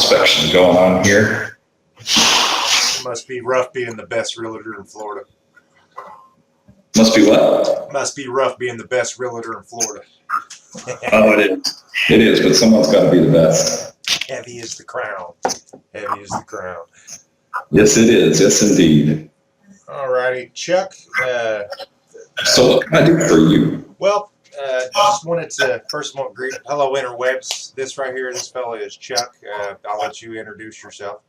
inspection going on here. It must be rough being the best realtor in Florida. Must be what? Must be rough being the best realtor in Florida. Oh, it is. It is, but someone's got to be the best. Heavy is the crown. Heavy is the crown. Yes, it is. Yes, indeed. All righty, Chuck. So what can I do for you? Well, just wanted to first of all greet hello interwebs. This right here, this fellow is Chuck. I'll let you introduce yourself.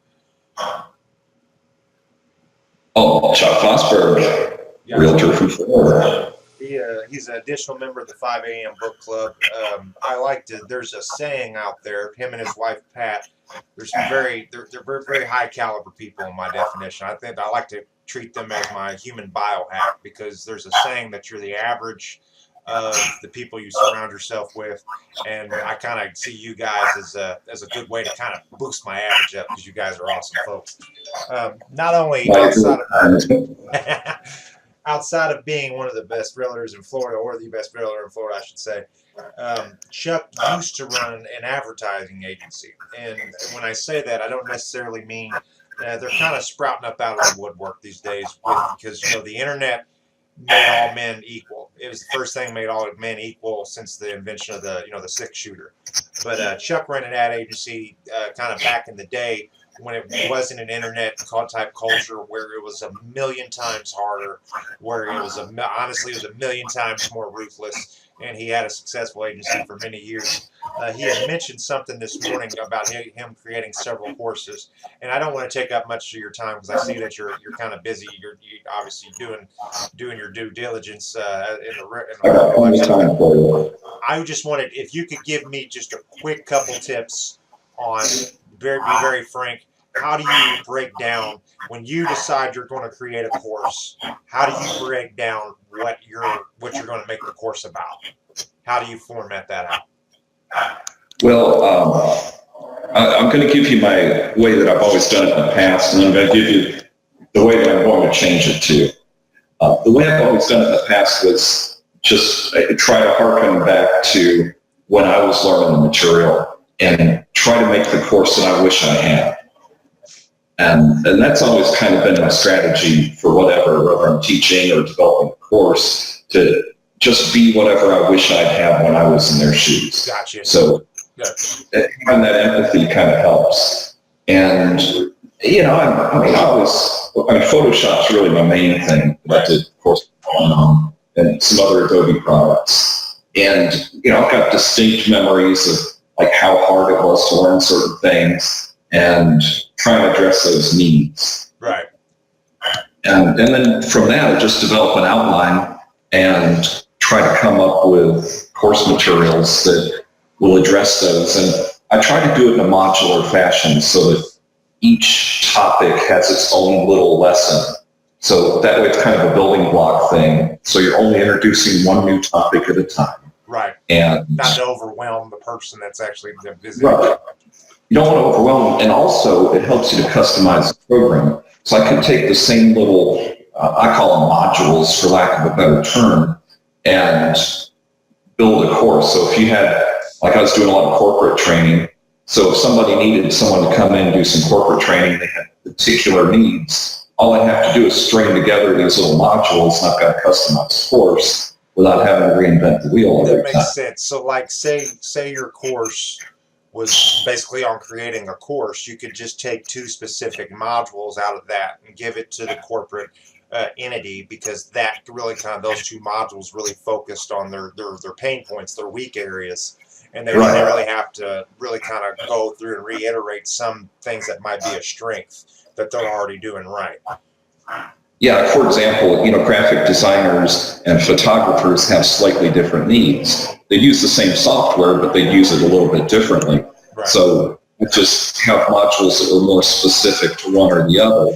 Oh, Chuck Vosburgh, Yeah, realtor from Florida. He's an additional member of the 5 a.m. book club. I like to. There's a saying out there. Him and his wife Pat. There's some they're very high caliber people in my definition. I think I like to treat them as my human biohack because there's a saying that you're the average of the people you surround yourself with, and I kind of see you guys as a good way to kind of boost my average up because you guys are awesome folks. Not only outside of being one of the best realtors in Florida, or the best realtor in Florida, I should say, Chuck used to run an advertising agency. And when I say that, I don't necessarily mean they're kind of sprouting up out of the woodwork these days because, you know, the internet made all men equal. It was the first thing that made all men equal since the invention of the, you know, the 6-shooter. But Chuck ran an ad agency kind of back in the day when it wasn't an internet type culture where it was a million times harder, where it was honestly it was a million times more ruthless, and he had a successful agency for many years. He had mentioned something this morning about him creating several courses, and I don't want to take up much of your time because I see that you're kind of busy. You're obviously doing your due diligence in the website. I just wanted, if you could give me just a quick couple tips on, be very frank, how do you break down when you decide you're going to create a course? How do you break down what you're going to make the course about? How do you format that out? Well, I'm going to give you my way that I've always done it in the past, and I'm going to give you the way that I'm going to change it to. The way I've always done it in the past was just try to harken back to when I was learning the material and try to make the course that I wish I had. And that's always kind of been my strategy for whether I'm teaching or developing a course, to just be whatever I wish I'd have when I was in their shoes. Gotcha. So having that empathy kind of helps. And, you know, Photoshop's really my main thing that I did, of course, and some other Adobe products. And, you know, I've got distinct memories of like how hard it was to learn certain things and trying to address those needs. Right. And then from that, I just develop an outline and try to come up with course materials that will address those. And I try to do it in a modular fashion so that each topic has its own little lesson. So that way it's kind of a building block thing. So you're only introducing one new topic at a time. Right. And not to overwhelm the person that's actually busy. Right. You don't want to overwhelm them, and also it helps you to customize the program. So I could take the same little, I call them modules for lack of a better term, and build a course. So if you had, like I was doing a lot of corporate training, so if somebody needed someone to come in and do some corporate training, they had particular needs, all I have to do is string together these little modules, and I've got a customized course without having to reinvent the wheel every time. That makes sense. So like say your course was basically on creating a course, you could just take 2 specific modules out of that and give it to the corporate entity, because that really kind of, those 2 modules really focused on their pain points, their weak areas, and they didn't really have to really kind of go through and reiterate some things that might be a strength that they're already doing right. Yeah, for example, you know, graphic designers and photographers have slightly different needs. They use the same software, but they use it a little bit differently. Right. So we just have modules that are more specific to one or the other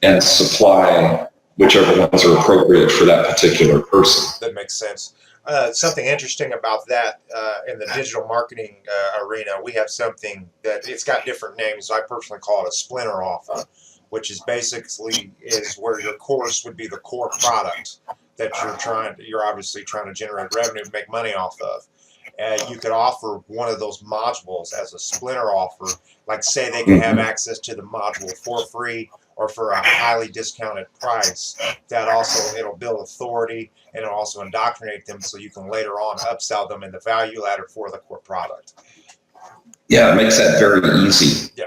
and supply whichever ones are appropriate for that particular person. That makes sense. Something interesting about that in the digital marketing arena, we have something that it's got different names. I personally call it a splinter offer, which is basically where your course would be the core product that you're obviously trying to generate revenue to make money off of. you could offer one of those modules as a splinter offer. Like say they could have access to the module for free or for a highly discounted price. That also, it'll build authority and it'll also indoctrinate them so you can later on upsell them in the value ladder for the core product. Yeah, it makes that very easy. Yeah.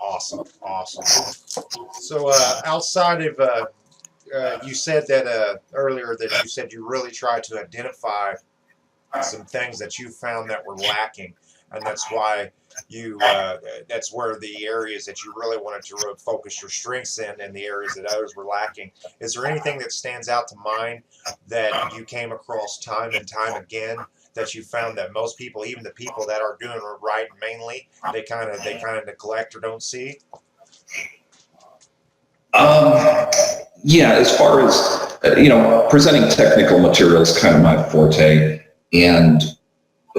Awesome. So outside of, you said that earlier that you said you really tried to identify some things that you found that were lacking, and that's why you that's where the areas that you really wanted to really focus your strengths in and the areas that others were lacking. Is there anything that stands out to mind that you came across time and time again that you found that most people, even the people that are doing it right mainly, they kind of neglect or don't see? Yeah, as far as, presenting technical material is kind of my forte. And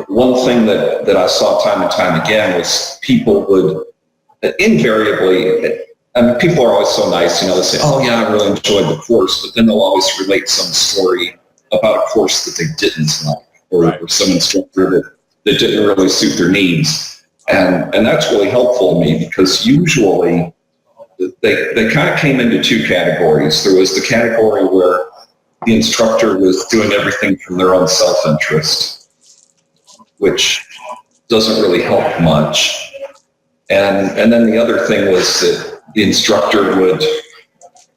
one thing that I saw time and time again was people would invariably, I mean, people are always so nice, they say, oh yeah, I really enjoyed the course, but then they'll always relate some story about a course that they didn't like, or some instructor that didn't really suit their needs. And that's really helpful to me, because usually they kind of came into two categories. There was the category where the instructor was doing everything from their own self-interest, which doesn't really help much. And then the other thing was that the instructor would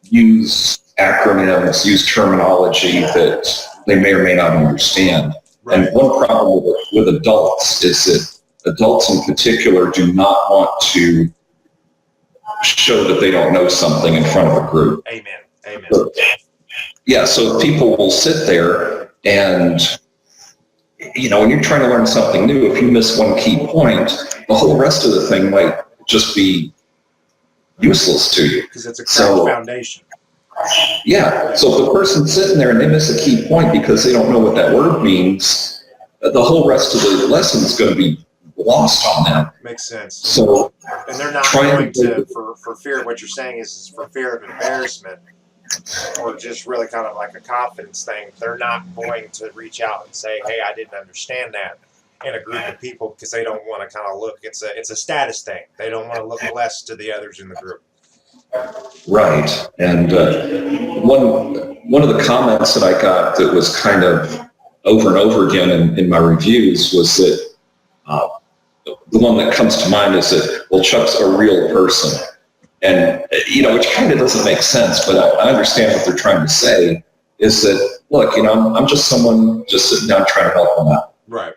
use acronyms, use terminology that they may or may not understand. Right. And one problem with adults is that adults in particular do not want to show that they don't know something in front of a group. Amen. So people will sit there and, when you're trying to learn something new, if you miss one key point, the whole rest of the thing might just be useless to you. Because it's a cracked foundation. Yeah. So if the person's sitting there and they miss a key point because they don't know what that word means, the whole rest of the lesson is going to be lost on them. Makes sense. So, and they're not going to, for fear of what you're saying is for fear of embarrassment, or just really kind of like a confidence thing, they're not going to reach out and say, hey, I didn't understand that in a group of people, because they don't want to kind of look, it's a status thing. They don't want to look less to the others in the group. Right. And one of the comments that I got that was kind of over and over again in my reviews was that the one that comes to mind is that, well, Chuck's a real person. And, which kind of doesn't make sense, but I understand what they're trying to say is that, look, I'm just someone just sitting down trying to help them out. Right.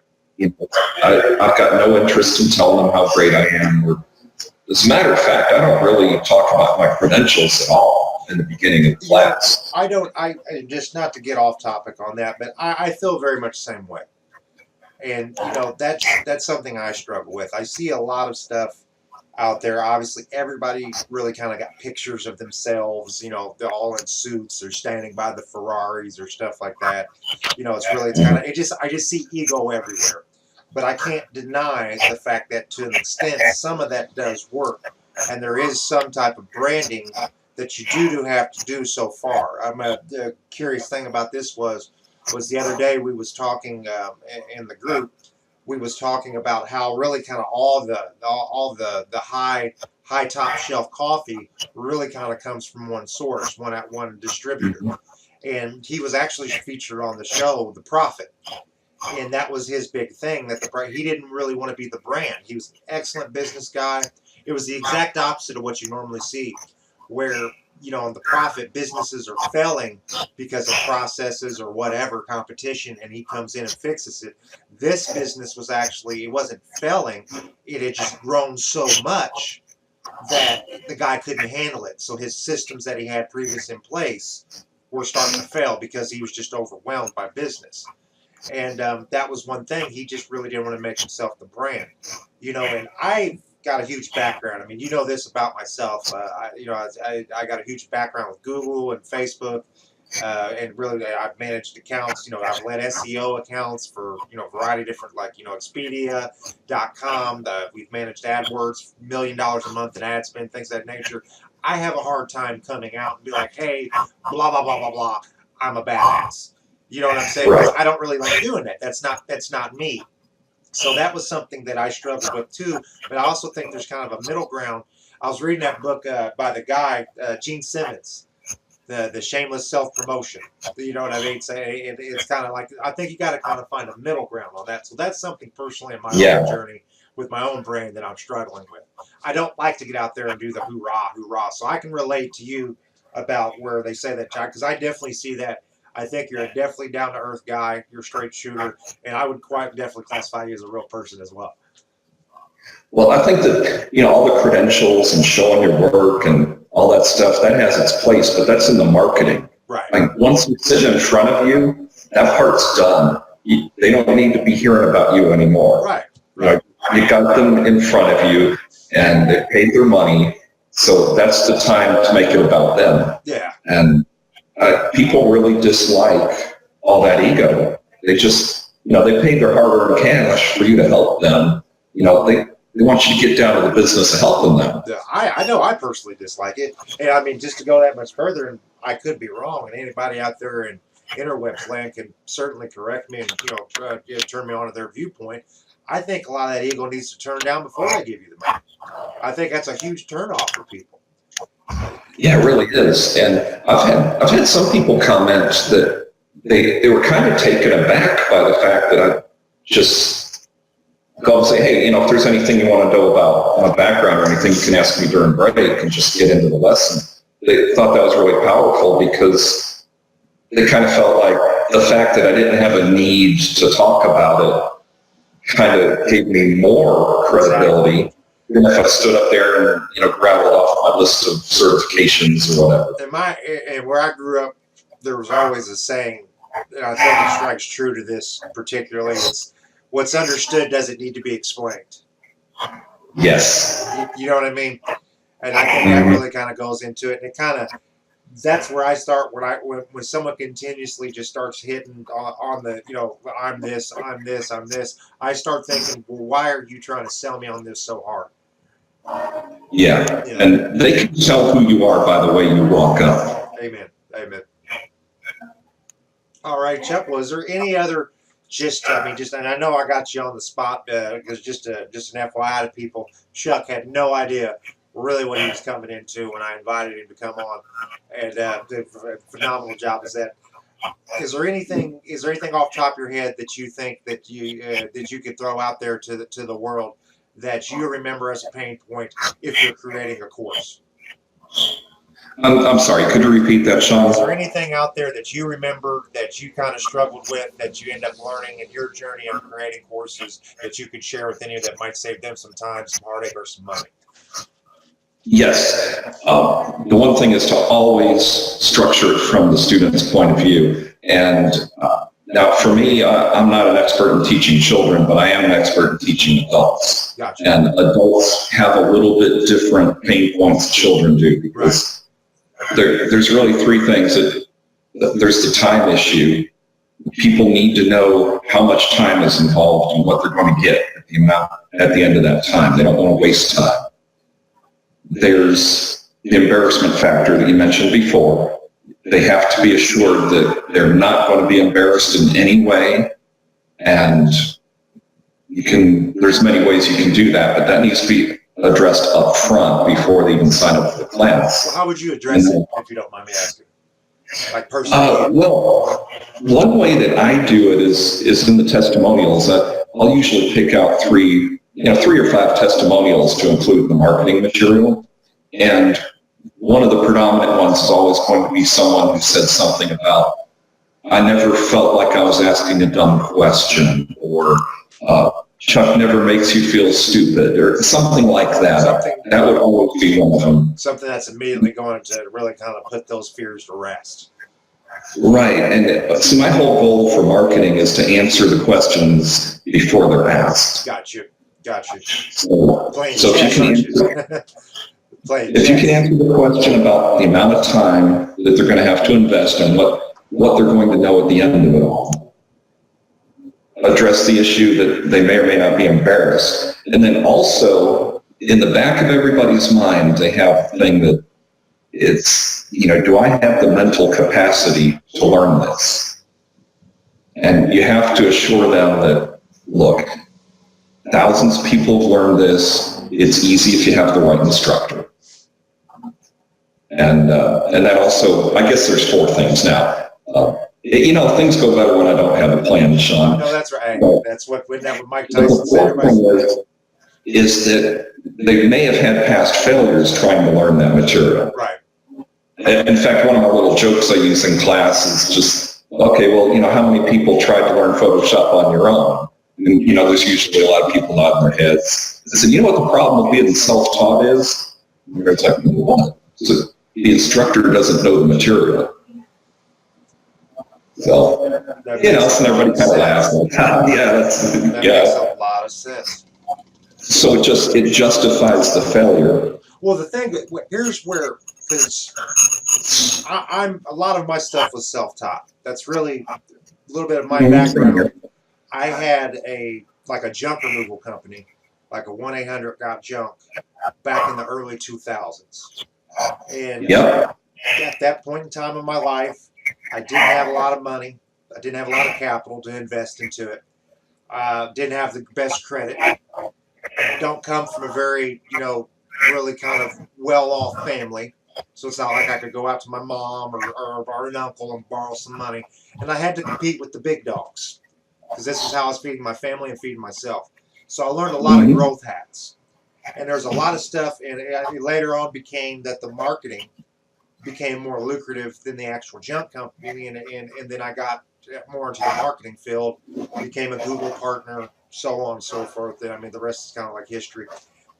I've got no interest in telling them how great I am. Or, as a matter of fact, I don't really talk about my credentials at all in the beginning of class. I just not to get off topic on that, but I feel very much the same way. And, that's something I struggle with. I see a lot of stuff out there. Obviously, everybody really kind of got pictures of themselves, they're all in suits or standing by the Ferraris or stuff like that. I just see ego everywhere. But I can't deny the fact that to an extent, some of that does work. And there is some type of branding that you do have to do so far. The curious thing about this was the other day we was talking in the group. We was talking about how really kind of all the high top shelf coffee really kind of comes from one source, one distributor, and he was actually featured on the show, The Prophet, and that was his big thing, that he didn't really want to be the brand. He was an excellent business guy. It was the exact opposite of what you normally see, where on The Prophet, businesses are failing because of processes or whatever, competition, and he comes in and fixes it. This business was actually, it wasn't failing, it had just grown so much that the guy couldn't handle it. So his systems that he had previous in place were starting to fail because he was just overwhelmed by business. And that was one thing. He just really didn't want to make himself the brand. And I got a huge background. I mean, this about myself. I got a huge background with Google and Facebook, and really I've managed accounts. I've led SEO accounts for a variety of different, like Expedia.com. We've managed AdWords, $1 million a month in ad spend, things of that nature. I have a hard time coming out and be like, hey, blah blah blah blah blah, I'm a badass. You know what I'm saying? Right. I don't really like doing that. That's not me. So that was something that I struggled with too. But I also think there's kind of a middle ground. I was reading that book by the guy Gene Simmons, the shameless self promotion. You know what I mean? So it's kind of like, I think you got to kind of find a middle ground on that. So that's something personally in my own journey with my own brain that I'm struggling with. I don't like to get out there and do the hoorah, hoorah. So I can relate to you about where they say that, Jack, because I definitely see that. I think you're a definitely down to earth guy. You're a straight shooter, and I would quite definitely classify you as a real person as well. Well, I think that, all the credentials and showing your work and all that stuff, that has its place, but that's in the marketing. Right. Like, once we sit in front of you, that part's done. They don't need to be hearing about you anymore. Right. You got them in front of you, and they paid their money, so that's the time to make it about them. Yeah. And people really dislike all that ego. They just, they paid their hard-earned cash for you to help them. They want you to get down to the business of helping them. Yeah, I know I personally dislike it. And I mean, just to go that much further, and I could be wrong, and anybody out there in interwebs land can certainly correct me and, turn me on to their viewpoint. I think a lot of that ego needs to turn down before they give you the money. I think that's a huge turnoff for people. Yeah, it really is. And I've had some people comment that they were kind of taken aback by the fact that I just go and say, hey, if there's anything you want to know about my background or anything, you can ask me during break and just get into the lesson. They thought that was really powerful because they kind of felt like the fact that I didn't have a need to talk about it kind of gave me more credibility. Even if I stood up there and rattled off my list of certifications or whatever. And where I grew up, there was always a saying, and I think it strikes true to this particularly. It's what's understood doesn't need to be explained. Yes. You know what I mean? And I think that really kind of goes into it. And it kind of, that's where I start when someone continuously just starts hitting on the, I'm this, I start thinking, well, why are you trying to sell me on this so hard? Yeah. And they can tell who you are by the way you walk up. Amen. All right, Chuck, was there any other, and I know I got you on the spot because just an FYI to people, Chuck had no idea really what he was coming into when I invited him to come on, and did a phenomenal job as that. Is there anything off the top of your head that you think that you could throw out there to the world that you remember as a pain point if you're creating a course? I'm sorry, could you repeat that, Sean? Is there anything out there that you remember that you kind of struggled with that you end up learning in your journey on creating courses that you could share with any that might save them some time, some heartache, or some money? Yes. The one thing is to always structure it from the student's point of view. And now for me, I'm not an expert in teaching children, but I am an expert in teaching adults. Gotcha. And adults have a little bit different pain points children do because there's really three things. There's the time issue. People need to know how much time is involved and what they're going to get at the end of that time. They don't want to waste time. There's the embarrassment factor that you mentioned before. They have to be assured that they're not going to be embarrassed in any way. And there's many ways you can do that, but that needs to be addressed up front before they even sign up for the class. Well, how would you address it, if you don't mind me asking? Like personally? Well, one way that I do it is in the testimonials. I'll usually pick out three or five testimonials to include in the marketing material. And one of the predominant ones is always going to be someone who said something about, I never felt like I was asking a dumb question, or Chuck never makes you feel stupid, or something like that. That would always be one of them. Something that's immediately going to really kind of put those fears to rest. Right. And so my whole goal for marketing is to answer the questions before they're asked. Got you. So if you can answer the question about the amount of time that they're going to have to invest and what they're going to know at the end of it all, address the issue that they may or may not be embarrassed. And then also, in the back of everybody's mind, they have the thing that it's, do I have the mental capacity to learn this? And you have to assure them that, look, thousands of people have learned this. It's easy if you have the right instructor. And that also, I guess there's four things now. Things go better when I don't have a plan, Sean. No, that's right. But That's what Mike Tyson said. The fourth thing is that they may have had past failures trying to learn that material. Right. In fact, one of my little jokes I use in class is just, okay, well, how many people tried to learn Photoshop on your own? And, there's usually a lot of people nodding their heads. I said, what the problem with being self-taught is? And it's like, what? So the instructor doesn't know the material. So, so everybody kind of laughs. Like, that makes a lot of sense. So it justifies the failure. Well, the thing, here's where, because I'm a lot of my stuff was self-taught. That's really a little bit of my background. I had a junk removal company, like a 1-800-GOT-JUNK, back in the early 2000s. And at that point in time in my life, I didn't have a lot of money. I didn't have a lot of capital to invest into it. Didn't have the best credit. Don't come from a very, really kind of well-off family. So it's not like I could go out to my mom or an uncle and borrow some money. And I had to compete with the big dogs, because this is how I was feeding my family and feeding myself. So I learned a lot of growth hacks. And there's a lot of stuff, and it later on became that the marketing became more lucrative than the actual junk company, and then I got more into the marketing field, became a Google partner, so on and so forth. And the rest is kind of like history.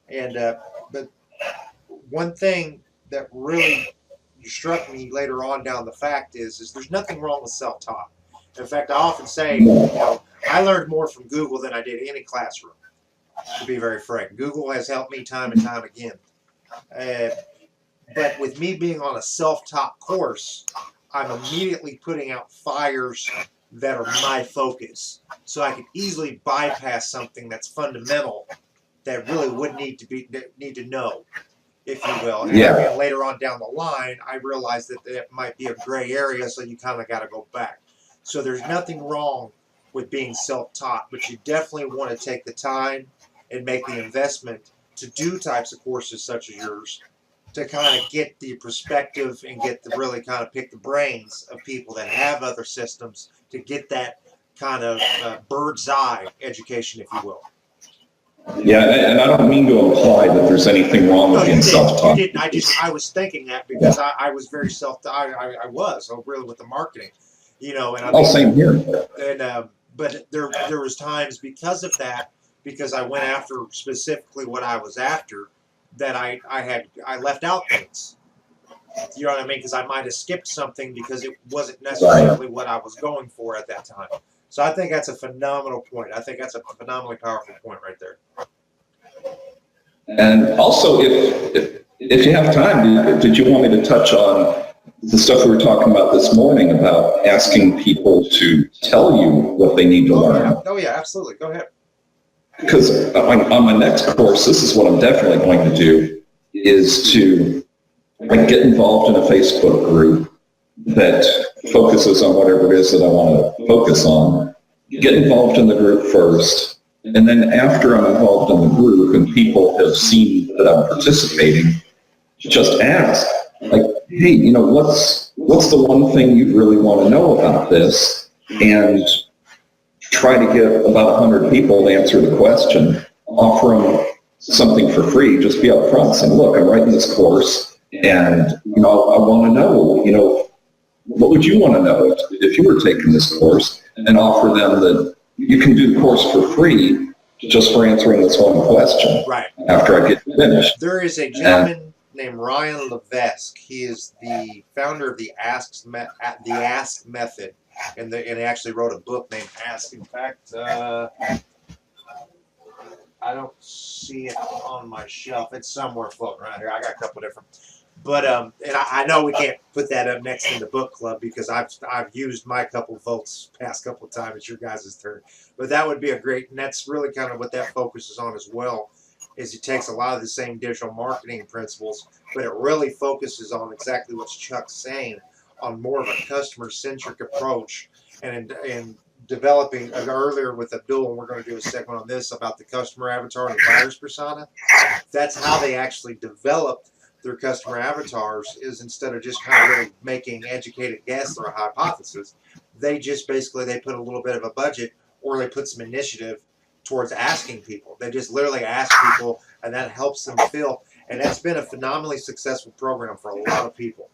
And but one thing that really struck me later on down the fact is there's nothing wrong with self-taught. In fact, I often say, I learned more from Google than I did any classroom, to be very frank. Google has helped me time and time again. But with me being on a self-taught course, I'm immediately putting out fires that are my focus. So I can easily bypass something that's fundamental that really would need to know, if you will. And later on down the line, I realized that it might be a gray area, so you kind of got to go back. So there's nothing wrong with being self-taught, but you definitely want to take the time and make the investment to do types of courses such as yours, to kind of get the perspective and get to really kind of pick the brains of people that have other systems to get that kind of bird's eye education, if you will. Yeah, and I don't mean to imply that there's anything wrong with being self-taught. You didn't. I was thinking that because I was very I was really with the marketing, and Same here. And but there was times because of that, because I went after specifically what I was after, that I left out things. You know what I mean? Because I might have skipped something because it wasn't necessarily what I was going for at that time. So I think that's a phenomenal point. I think that's a phenomenally powerful point right there. And also, if you have time, did you want me to touch on the stuff we were talking about this morning about asking people to tell you what they need to learn? Oh, yeah, absolutely. Go ahead. Because on my next course, this is what I'm definitely going to do, is to get involved in a Facebook group that focuses on whatever it is that I want to focus on. Get involved in the group first, and then after I'm involved in the group and people have seen that I'm participating, just ask, like, hey, what's the one thing you really want to know about this? And try to get about 100 people to answer the question, offer them something for free, just be upfront saying, look, I'm writing this course, and I want to know, what would you want to know if you were taking this course, and offer them that you can do the course for free just for answering this one question. Right. After I get finished. There is a gentleman named Ryan Levesque. He is the founder of the Ask Method, and he actually wrote a book named Ask. In fact, I don't see it on my shelf. It's somewhere floating around here. I got a couple different. But and I know we can't put that up next in the book club because I've used my couple votes past couple of times. It's your guys' turn. But that would be a great, and that's really kind of what that focuses on as well, is it takes a lot of the same digital marketing principles, but it really focuses on exactly what Chuck's saying, on more of a customer-centric approach. And developing earlier with a bill, and we're going to do a segment on this about the customer avatar and the buyer's persona. That's how they actually develop their customer avatars, is instead of just kind of really making educated guess or a hypothesis, they just basically they put a little bit of a budget, or they put some initiative towards asking people. They just literally ask people, and that helps them feel. And that's been a phenomenally successful program for a lot of people.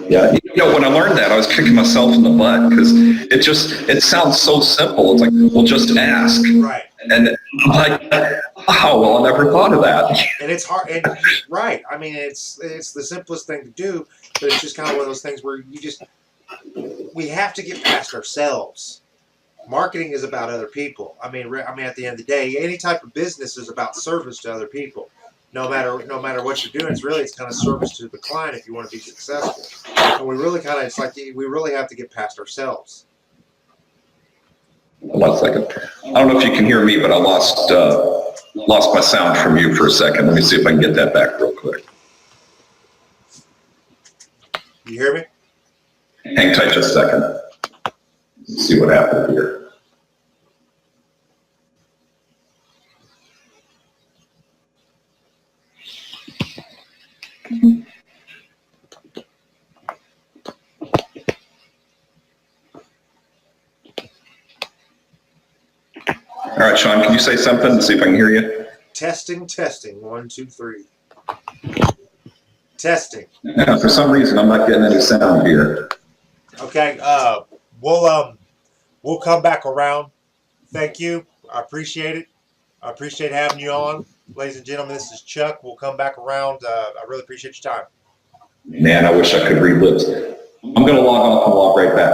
Yeah, when I learned that, I was kicking myself in the butt because it sounds so simple. It's like, well, just ask. Right. And I'm like, oh, well, I never thought of that. And it's hard. And right. I mean, it's the simplest thing to do, but it's just kind of one of those things where we have to get past ourselves. Marketing is about other people. I mean, at the end of the day, any type of business is about service to other people. No matter what you're doing, it's kind of service to the client if you want to be successful. And we really we really have to get past ourselves. 1 second. I don't know if you can hear me, but I lost my sound from you for a second. Let me see if I can get that back real quick. You hear me? Hang tight just a second. Let's see what happened here. All right, Sean, can you say something to see if I can hear you? Testing. 1, 2, 3. Testing. Yeah, for some reason, I'm not getting any sound here. Okay. We'll come back around. Thank you. I appreciate it. I appreciate having you on, ladies and gentlemen. This is Chuck. We'll come back around. I really appreciate your time. Man, I wish I could relive. I'm going to log off and log right back